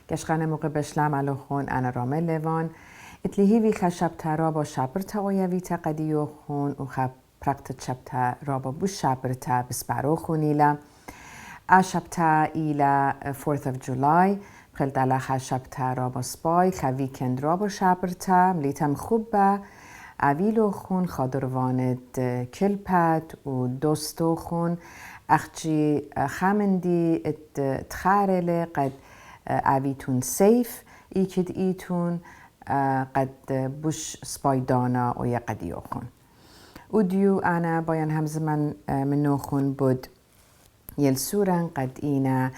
گشخانه موقع بشلم الوخون انا رامله وان اتلیهی خشب تا با شبر تا اویوی تا قدیو خون و خب پرکت شب تا رابا بو شبر تا بسپارو خونیلا شب تا ایلا 4th of July خلد علا خشب تا رابا سپای خ ویکند رابا شبر تا ملیتم خوب با اویلو خون خادرواند کلپت و دوستو خون اخچی خامندی تخارله قد اویتون سیف ایکد ایتون قد بوش سپایدانا و یقدیو خون ودیو انا باین همزمان منو خون بود یل سورن قد اینا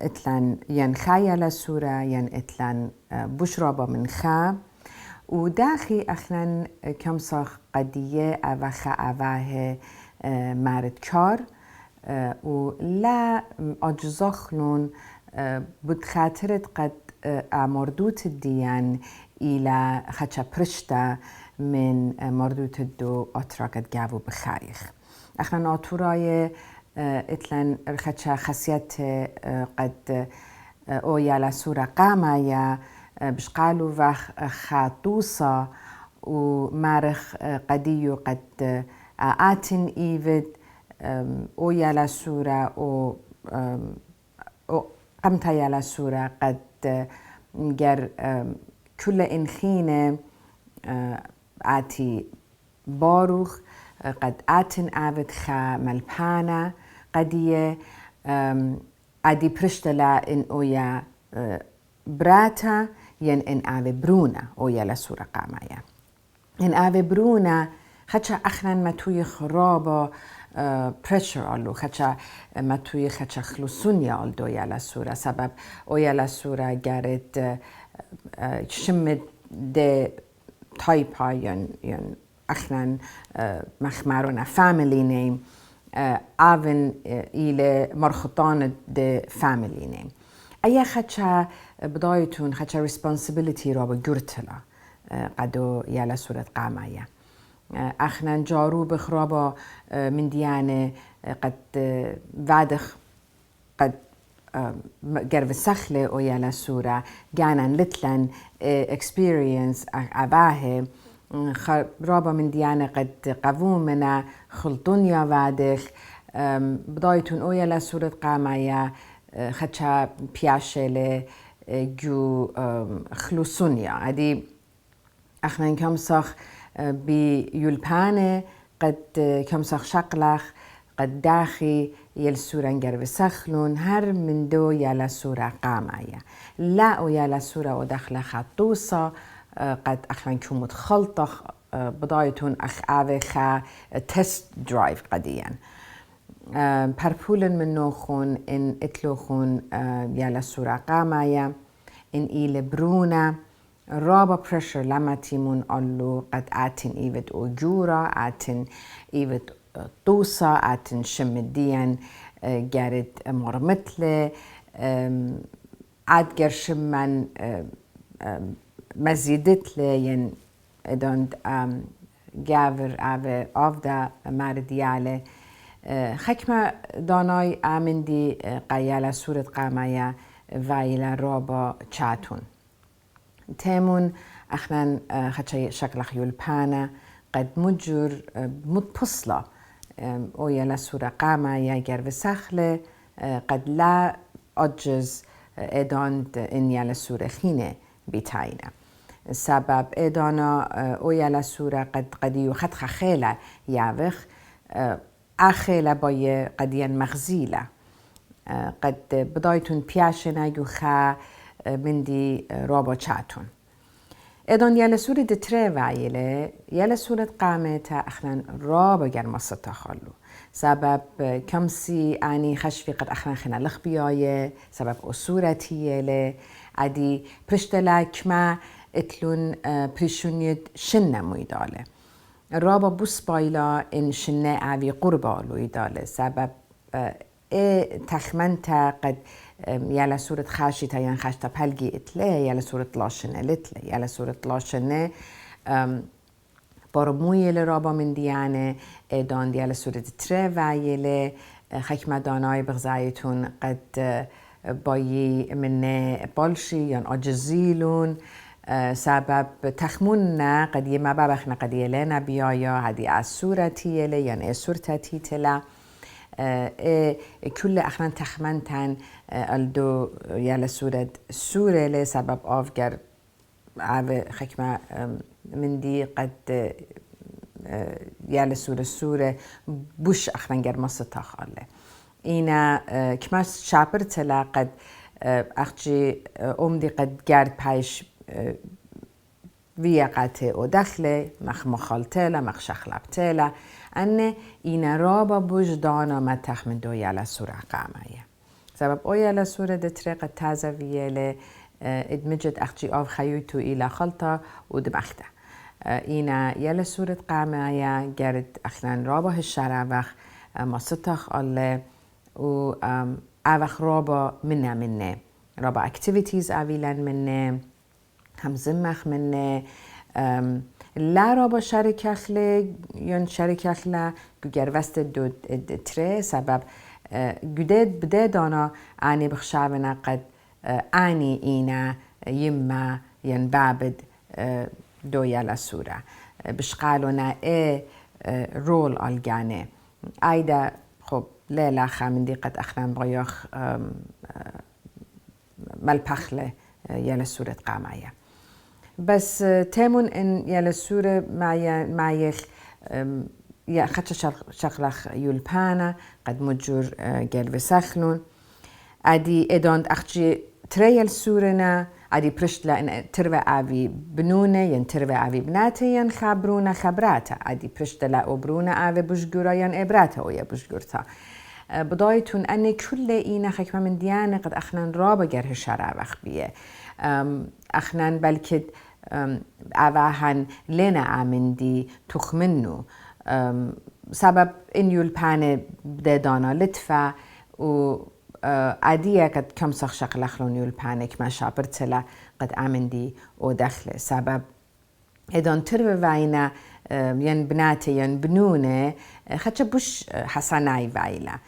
اتلن ين خايلة سورة ين اتلن بشرابة من خا وداخي اخلن كم صخ قدية اوخا اواه مارد كار ولا اجزاخلون بود خاطرت قد مردوت الديان الى خدشا برشتا من مردوت الدو اتراكت جابو بخايخ اخلن اتوراي اتلن خدشا خاصيت قد او يالا سورة قاما يا بشقالو وخ خاطوسا ومارخ قديو قد آتن ايفد او يالا سورة او قمتا يالا سورة قد جر كل انخينة آتي باروخ قد آتن آفد خا ملبانا قدية ادي برشتلا ان اويا براتا ين ان آفي برونا اويا لسورة قامايا ان آفي برونا خدشا اخنان ما توي خرابا بريشر آلو خدشا ما توي خدشا خلوصونيا آلدو يا لسورة سبب اويا لسورة جارد شمد دي تايبا ين اخنان مخمارونا فاميلي نيم آفن إلى مرخطان د فاميلي نيم أي خدشة بدايتون خدشة responsibility رابا جرتلا قدو يالا سورة قامايا أخنا جارو بخرابا من ديانة قد وادخ قد جرب سخلة أو يالا سورة جانا لتلن experience أباه رابا من ديانة قد قوومنا خلطونيا وادخ بدايتون اويا لسورة قامايا خدشا بياشة جو خلوصونيا هدي اخنا كم صخ بيولبانة قد كم صخ شقلخ قد داخي يل سورة نجرب سخلون هر من دو يلا سورة قامايا لا او يلا سورة ودخل خطوصة قد اخلان كومت خلطة بدايتون اخ اوخا تست درايف قديا پرپولن من نوخون ان اتلوخون يالا سورة قامايا ان ايل برونا رابا بريشر لما تيمون قالو قد اتن ايفت اوجورا اتن ايفت طوسا اتن شمديا جارد مرمتله ادگر شمن مزيدت لين داند جاور اوه آفدا مردیاله خکمه دانای آمندی قیاله سورت قامایا وایلا رابا چاتون تیمون اخنان خدشه شکل خیول پانه قد مجور متپصله او یلا سورت قامایا گرو سخله قد لا اجز اداند ان یلا سورت خینه بیتاینه سبب ادانا او یلا سورة قدیو خد خیله یاوخ اخیله بای قدیان مغزیله قد بدایتون پیاشنا یو خا مندی رابا چاتون ادان یلا سورة دتره وایله یلا سورة قامت اخنان رابا گرمستا خالو سبب کمسی آنی خشفی قد اخنان خنا لخ بیایه سبب اسورتیه له ادی پرشتلا کما اتلون پریشونید شنه مویداله رابا بوس بايلا ان شنه اوی قربالو يداله سبب تخمنتا قد يالا سورة خاشتا ين خاشتا پلگی اتله يالا سورة لاشنه لتله يالا سورة لاشنه بارمویل رابا من دیانه ادان يالا سورة تره ویله خکمدانای بغزایتون قد بایی من بالشي ين أجزيلون سبب تخموننا قد ما ببخنا قد يلنا بيايا هدي السورة تيلي ين السورة تيتلا كل أخنا تخمنتن الدو يلا سورة لسبب أفجر عو خكمة من دي قد يلا سورة بوش أخنا جر مصطخ الله اینا کماس شابر تلا قد اخجی دی قد گرد پیش ویقته و دخله مخ مخالتلا مخ شخلبتلا انه اینا رابا بوجدانا ما تخمن دو یالا سوره قامایه سبب او یالا سوره دتره قد تازه ویاله ادمجد اخجی آف خیوتو ایلا خلطه و دمخته اینا یالا سوره قامایه گرد اخلان رابا هشاره وقت ما ستخ الله و اوخ رابا منه رابا اکتیویتیز اویلن منه همزمخ منه لا رابا شرکخله یون شرکخله گوگر وست دو تره سبب گودید بده دانا آنی بخشاونا قد آنی اینا یما ین بابد دو یالا سوره بشقالونا رول آلگانه ایدا خب لا خامندي قد أخران بغيوخ مالبخلة يالا سورة قامايا بس تامون إن يالا سورة معيخ يا خدش شغلخ يولبانا قد مجور قلب سخلون أدي إداند أخجي تريال سورنا أدي برشتلا إن تروى آوي بنونة ين تروى آوي بناته ين خبرونا خبراته أدي برشتلا أبرونا آوي بشجورا ين إبراته ويا بشجورتا بدايتون أن كل إينا خكمة من ديانة قد أخنان رابا جره شرع وقت بيه أخنان بلكد أواهن لنا عمندي تخمنو سبب إن يولبانه بده دانا لطفة و عادية قد كم سخ شغل أخلون يولبانه كما شابرتلا قد عمندي و دخله سبب إدان تروي وعينا ين بناته ين بنونه خدش بوش حسناي وعيلا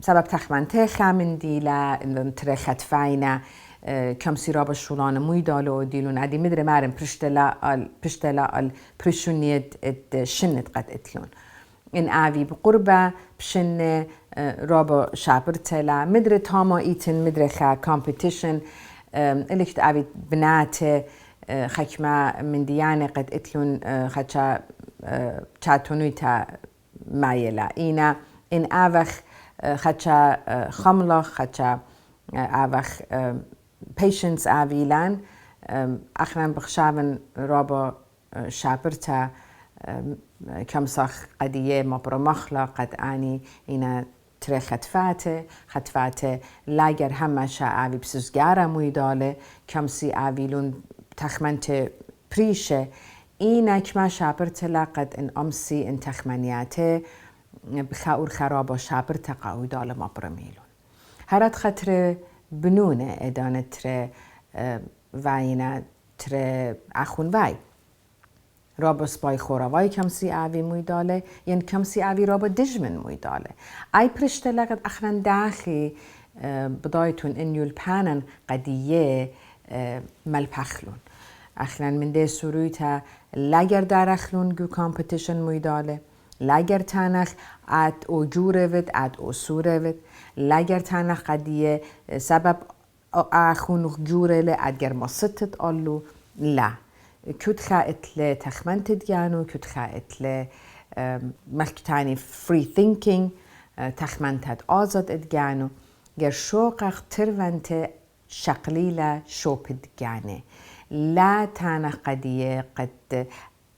سبب تخمنته خامن ديلا إن ترى خطفينا كم سيراب الشولان ميدالو ديلون عدي مدري مارن برشتلا البرشونيت الشنت قد اتلون إن آوي بقربة بشن رابا شابرتلا مدري تاما ايتن مدري خا كومبيتيشن اللي كت آوي بناته خكمة من ديانة قد اتلون خدشا تشاتونويتا مايلا إينا إن آوخ خدشا خملة خدشا آوخ patience آويلان أخنا بخشابن رابا شابرتا كم صخ قديه مبرمخلا قد آني إنا تري خطفاته لاجر همشا آوي بسوزگارا مويداله كم سي آويلون تخمنت بريشه إنا كما شابرتا قد إن أمسي إن تخمنياته بخاور خرابا شابرتا قاويداله مبرميلون هرات خطر بنونه ادانه تره واینا تره اخون وای رابا سپای خوراوای کمسی آوی مویداله ین کمسی آوی رابا دجمن مویداله ای پرشته لگد اخران داخی بدایتون این یولپانن قدیه ملپخلون اخران من ده سروی تا لگر درخلون گو کامپتیشن مویداله لگر تانخ اد او جوره ود اد او سوره ود لگر تانخ قدیه سبب آخون جوره ل ادگر ما ستت آلو لا كود خائتل تخمنت ديانو كود خائتل ملكتاني free thinking تخمنت آزاد ادجانو گر شوقق ترونت شقليلة شوب ديانه لا تانخ قدية قد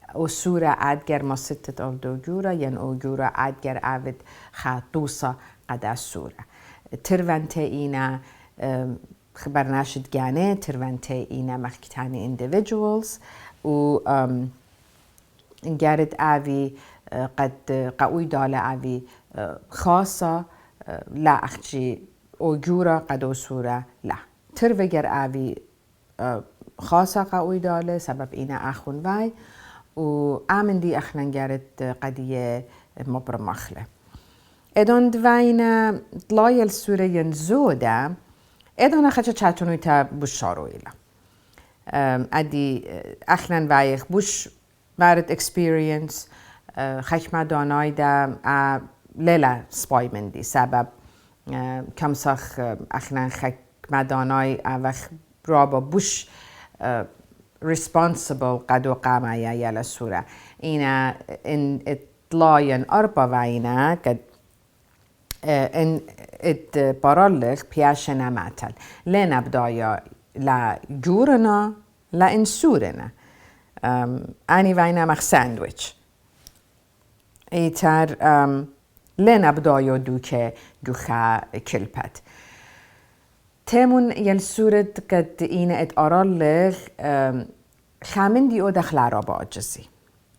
أسورة عادگر ما ستت أو دو جورة ين أو جورة عادگر عود خاطوسة قد أسورة ترونت إينا خبرناشد جانه ترونت إينا مخكتاني individuals و جارد آوي قد قوي دالة آوي خاصة لا أخجي أو جورة قد أسورة لا تروجر آوي خاصة قوي دالة سبب إينا أخون واي و آمن دي أخنا جارد قدية مبرمخلة ادون دوائنا طلايا السورة ينزودة ادانا خچه چاتونوی تا بوش شارویلا ادی اخنن وایخ بوش مارد اکسپیرینس خکمه دانای دا لیلا سپای مندی سبب کم ساخ اخنن خکمه دانای اوخ رابا بوش responsible قدو قامه یالا سورة اینا ان اطلاعین اربا وینا قد ان ات بارالخ پیاش نماتل لنا بدایا لا جورنا لا انسورنا اني وینا مخ ساندویچ ایتر لنا بدایا دوکه دوخا کلپت تمون يل سورة قد إينا ات أرالغ خامن دي او دخل عرابة أجزي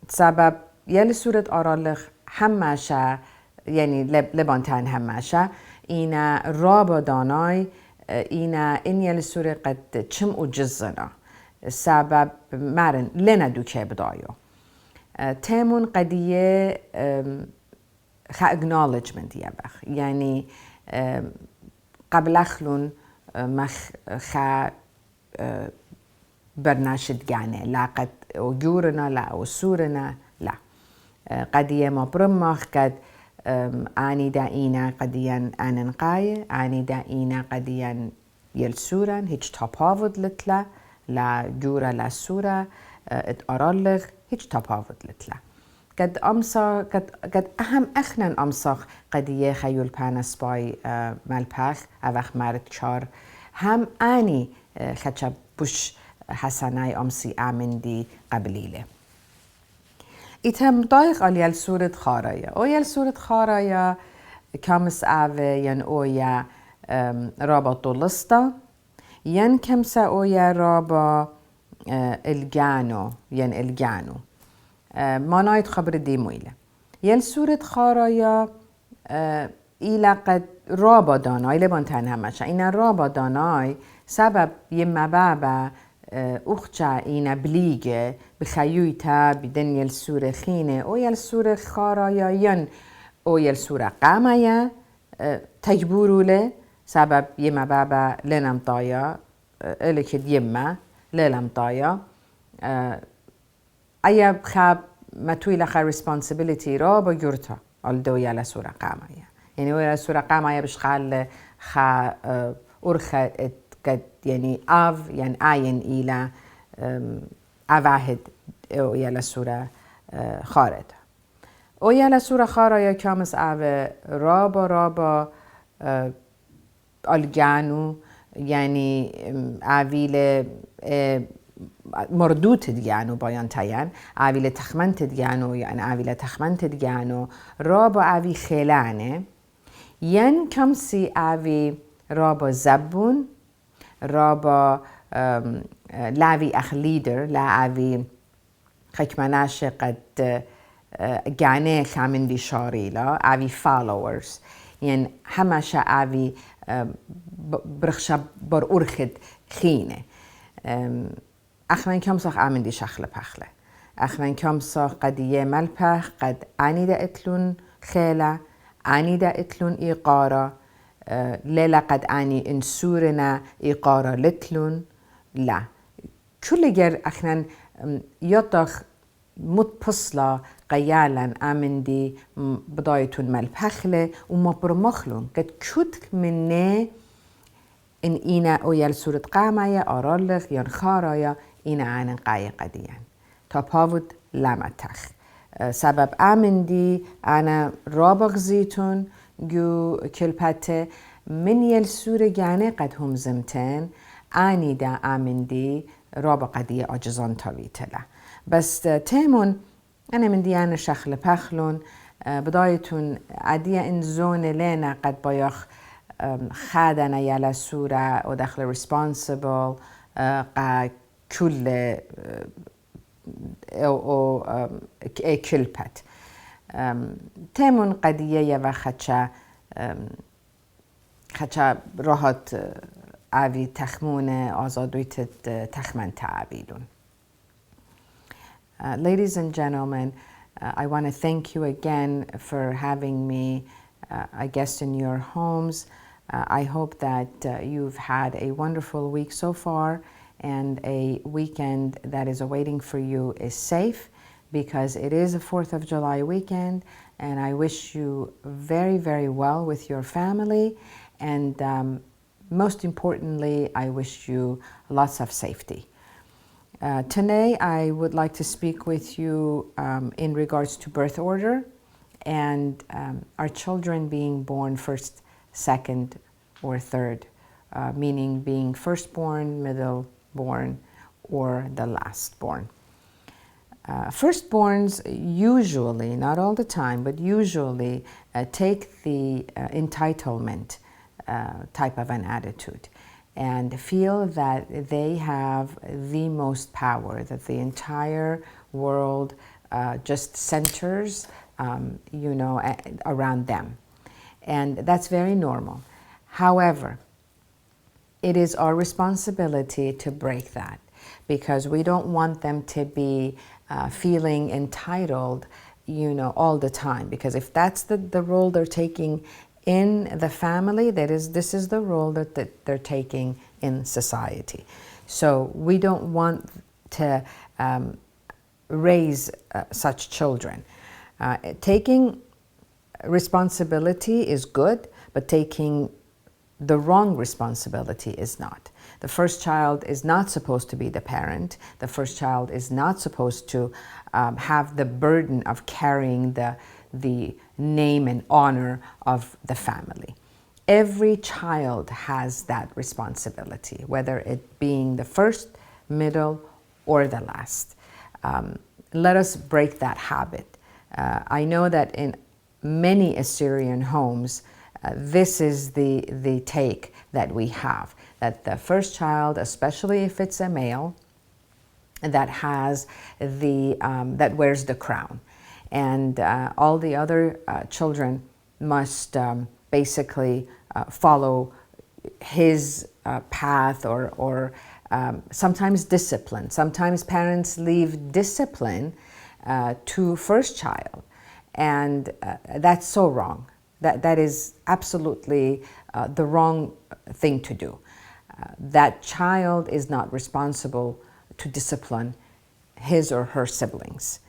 سبب يل سورة أرالغ هماشا يعني لبانتان هماشا إينا رابا داناي إينا إن يل سورة قد چم أجزنا سبب مارن لنا دوكي بدايو تمون قدية خا acknowledgement يبخ يعني قبل أخلون مخ خا برناشد جانه لا قد أجورنا لا أسورنا لا قديه ما برمخ قد آني دائنا قديان آننقاية آني دائنا قديان يلسورن هيج تاباود لتلا لا جورا لا سورة ات أرالغ هيج تاباود لتلا قد أمسا قد أهم أخنن أمساخ قديه خيول بانس باي مالباخ أوخ مارد چار هم آني خچب بوش حسناي أمسي آمن دي قبليله إتهم دايق على سورة خارايا أو يل سورة خارايا كامس آوه ين أويا رابا طولستا ين كمسا أويا رابا الجانو ين الجانو ما نايد خبر دي مويلة يل سورة خارايا إلا قد رابا داناي لبان تنها مشا إنا رابا داناي سبب يما بابا أخجا إنا بليجة بخيويتا بدن يل سورة خينة أو يل سورة خارايا ين أو يل سورة قامايا تجبورو له سبب يما بابا لنم طايا اللي كد يما لنم طايا أيا بخاب ما توي لخا responsibility رابا جورتا الدو يلا سورة قامايا يعني ويا سورة قامايا بشخال خا أرخا قد يعني آف يعني آين إلى أواهد أو يلا سورة خارد أو يلا سورة خارا كامس آف رابا الجانو يعني آويل مردوت ديانو بايان تايان آويل تخمنت ديانو يعني آويل تخمنت ديانو رابا آوي خيلانه ين كمسي آوي رابا زبون رابا لاوي أخ ليدر لا آوي خكمناش قد جانه خامن دي شاريلا آوي followers يعني هماشا آوي برخشا بر أرخد خينه أخنان كمساخ آمن دي شخل پخله أخنان كمساخ قد يمل پخ قد آني دا اتلون خيلة آني دا اتلون إيقارة ليلا قد آني انسورنا إيقارة لتلون لا كل جر أخنان يطخ متبصلة قيالا آمن دي بدايتون مل پخله وما برمخلون قد كتك منه إن إينا أو يل سورة قامايا أرالغ ين خارايا إينا عن قاية قديان تاباود لما تخ سبب آمن دي أنا رابغ زيتون جو كلبته من يل سورة جاني قد هم زمتين آني دا آمن دي رابغ قدية أجزان تاويتلا بس تيمون أنا من ديانا شخل پخلون بدايتون عدية إن زون لنا قد بايخ خادنا يلا سورة ودخل responsible كل أو كلبت تيمون قدية يوا خدشا راحت عوي تخمون آزادويت تخمن تعبيدون. Ladies and gentlemen, I want to thank you again for having me a guest in your homes. I hope that you've had a wonderful week so far, and a weekend that is awaiting for you is safe, because it is a 4th of July weekend, and I wish you very, very well with your family, and most importantly, I wish you lots of safety. Today, I would like to speak with you in regards to birth order and our children being born first, second, or third, meaning being firstborn, middleborn, or the lastborn. Firstborns usually, not all the time, but usually take the entitlement type of an attitude and feel that they have the most power, that the entire world just centers, around them. And that's very normal. However, it is our responsibility to break that, because we don't want them to be feeling entitled, all the time. Because if that's the role they're taking in the family, this is the role that they're taking in society. So we don't want to raise such children. Taking responsibility is good, but taking the wrong responsibility is not. The first child is not supposed to be the parent. The first child is not supposed to have the burden of carrying the name and honor of the family. Every child has that responsibility, whether it being the first, middle, or the last. Let us break that habit. I know that in many Assyrian homes, this is the take that we have, that the first child, especially if it's a male, that has that wears the crown, and all the other children must basically follow his path, or sometimes discipline. Sometimes parents leave discipline to first child, and that's so wrong. That is absolutely the wrong thing to do. That child is not responsible to discipline his or her siblings.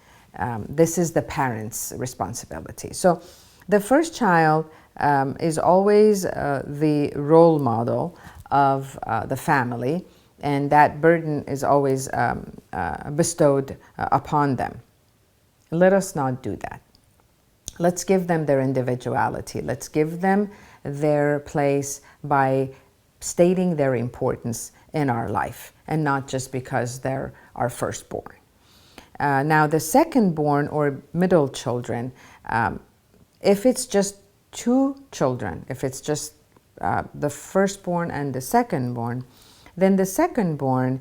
This is the parent's responsibility. So the first child is always the role model of the family, and that burden is always bestowed upon them. Let us not do that. Let's give them their individuality. Let's give them their place by stating their importance in our life, and not just because they're our firstborn. Now, the secondborn or middle children, if it's just two children, if it's just the firstborn and the secondborn, then the secondborn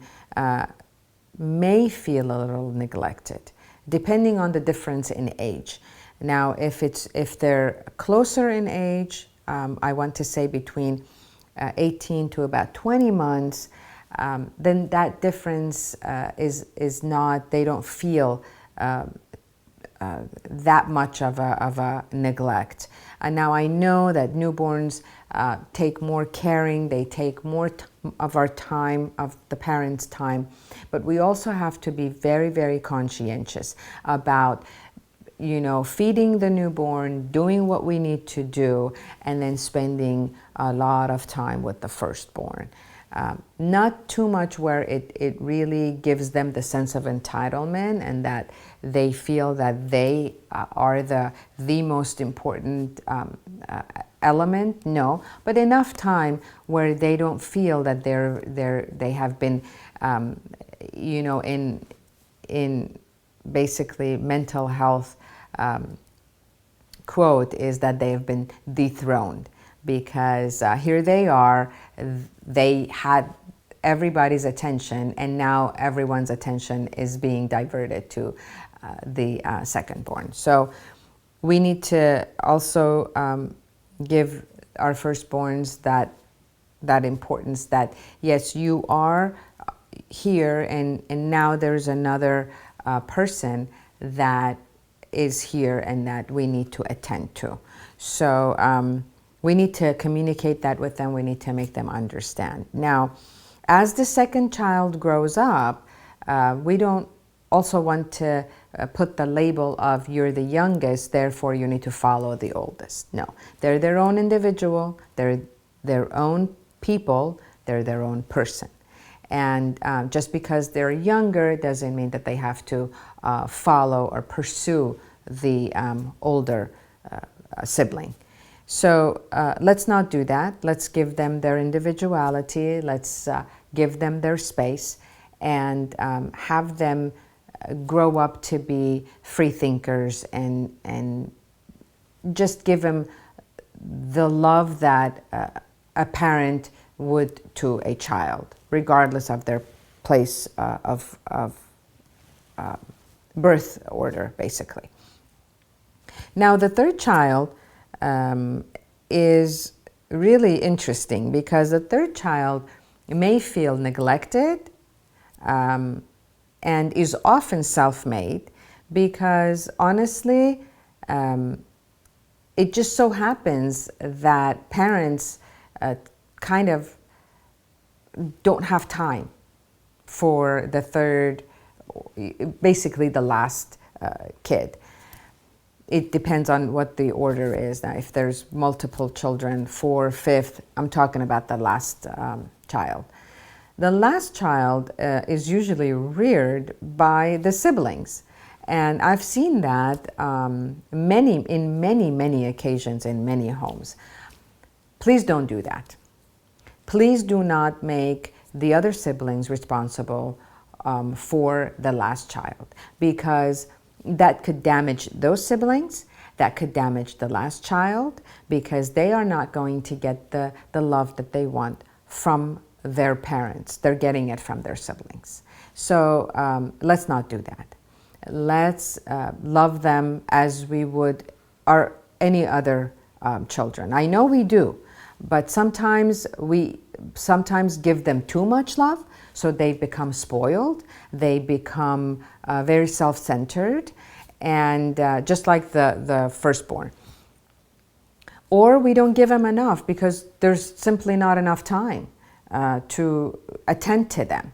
may feel a little neglected, depending on the difference in age. Now, if they're closer in age, I want to say between 18 to about 20 months, then that difference is not, they don't feel that much of a neglect. And now I know that newborns take more caring, they take more of our time, of the parents' time, but we also have to be very, very conscientious about feeding the newborn, doing what we need to do, and then spending a lot of time with the firstborn. Not too much where it really gives them the sense of entitlement and that they feel that they are the most important element, no, but enough time where they don't feel that they have been, in basically mental health quote is that they have been dethroned, because here they are, they had everybody's attention, and now everyone's attention is being diverted to the secondborn. So we need to also give our firstborns that importance, that yes, you are here, and now there's another person that is here and that we need to attend to. So We need to communicate that with them. We need to make them understand. Now, as the second child grows up, we don't also want to put the label of you're the youngest, therefore you need to follow the oldest. No, they're their own individual, they're their own people, they're their own person. And just because they're younger doesn't mean that they have to follow or pursue the older sibling. So let's not do that. Let's give them their individuality. Let's give them their space and have them grow up to be free thinkers and just give them the love that a parent would to a child, regardless of their place of birth order, basically. Now, the third child is really interesting because the third child may feel neglected and is often self-made because, honestly, it just so happens that parents kind of don't have time for the third, basically the last kid. It depends on what the order is. Now, if there's multiple children, 4th, 5th, I'm talking about the last child. The last child is usually reared by the siblings. And I've seen that in many occasions in many homes. Please don't do that. Please do not make the other siblings responsible for the last child, because that could damage those siblings, that could damage the last child, because they are not going to get the love that they want from their parents. They're getting it from their siblings. So let's not do that. Let's love them as we would any other children. I know we do, but sometimes we give them too much love, so they become spoiled. They become very self-centered, and just like the firstborn. Or we don't give them enough because there's simply not enough time to attend to them.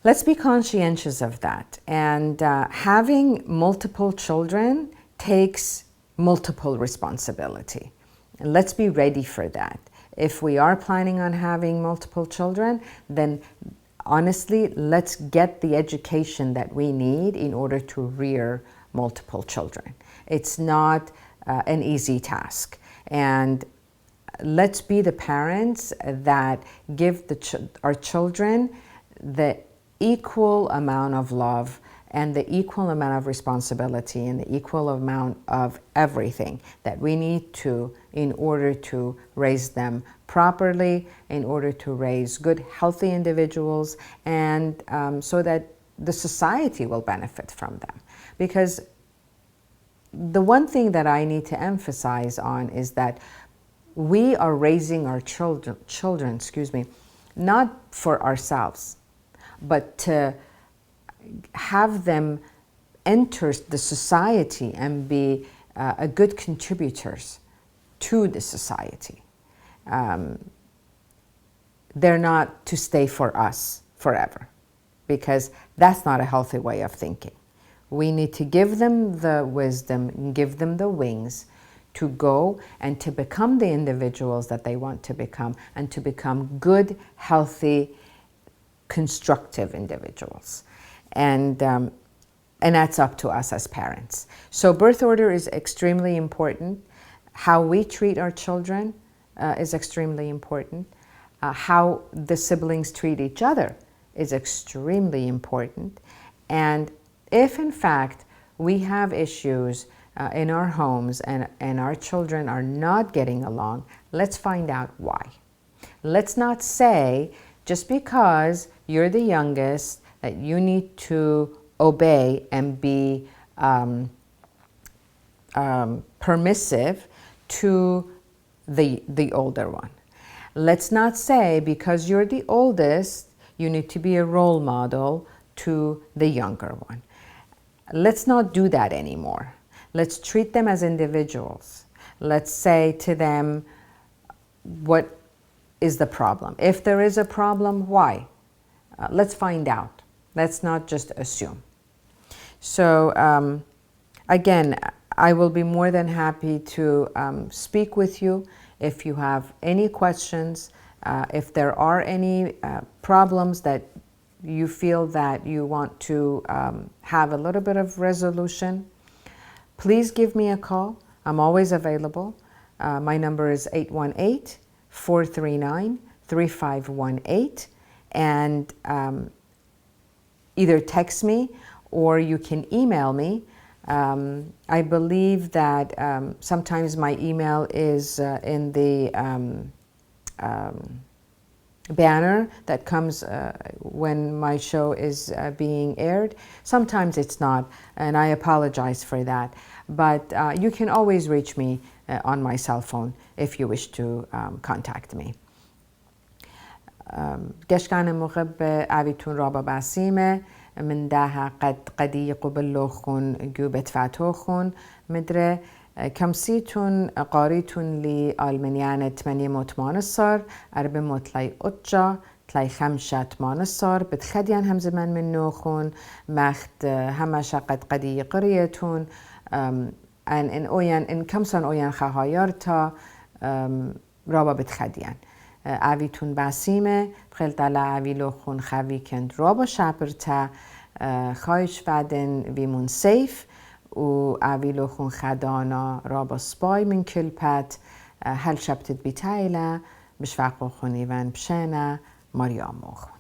Let's be conscientious of that. And having multiple children takes multiple responsibility. And let's be ready for that. If we are planning on having multiple children, then honestly, let's get the education that we need in order to rear multiple children. It's not an easy task. And let's be the parents that give our children the equal amount of love and the equal amount of responsibility and the equal amount of everything that we need to in order to raise them properly, in order to raise good, healthy individuals, and so that the society will benefit from them. Because the one thing that I need to emphasize on is that we are raising our children, not for ourselves, but to have them enter the society and be a good contributors to the society. They're not to stay for us forever, because that's not a healthy way of thinking. We need to give them the wisdom and give them the wings to go and to become the individuals that they want to become, and to become good, healthy, constructive individuals. And that's up to us as parents. So birth order is extremely important. How we treat our children is extremely important. How the siblings treat each other is extremely important. And if in fact we have issues in our homes and our children are not getting along, let's find out why. Let's not say just because you're the youngest that you need to obey and be permissive to the older one. Let's not say because you're the oldest you need to be a role model to the younger one. Let's not do that anymore. Let's treat them as individuals. let's say to them, what is the problem? If there is a problem, why? Let's find out. Let's not just assume. So again, I will be more than happy to speak with you if you have any questions, if there are any problems that you feel that you want to have a little bit of resolution. Please give me a call. I'm always available. My number is 818-439-3518, and either text me or you can email me. I believe that sometimes my email is in the banner that comes when my show is being aired. Sometimes it's not, and I apologize for that. But you can always reach me on my cell phone if you wish to contact me. گشکان مخب اویتون رابا بسیمه من ده قدی قبل خون گوبت فتوخون مدره كمسيتون قاريتون لي آلمانيان 8 مطمان الصار أربع مطلعي أتجا تلاي 5 مطمان الصار بتخديان هم زمان من نوخون مخت همش قدي قريتون ان اویان ان کمسان اویان خواهیارتا رابا بتخدیان اویتون بسیمه بخیل دلا اویلو خون خوی کند رابا شپرتا خواهش ودن ویمون سیف و اویلو خون خدانا رابا سپای من کلپت هل شبتت بیتایلا بشفاق خونی ون بشنه ماریام موخ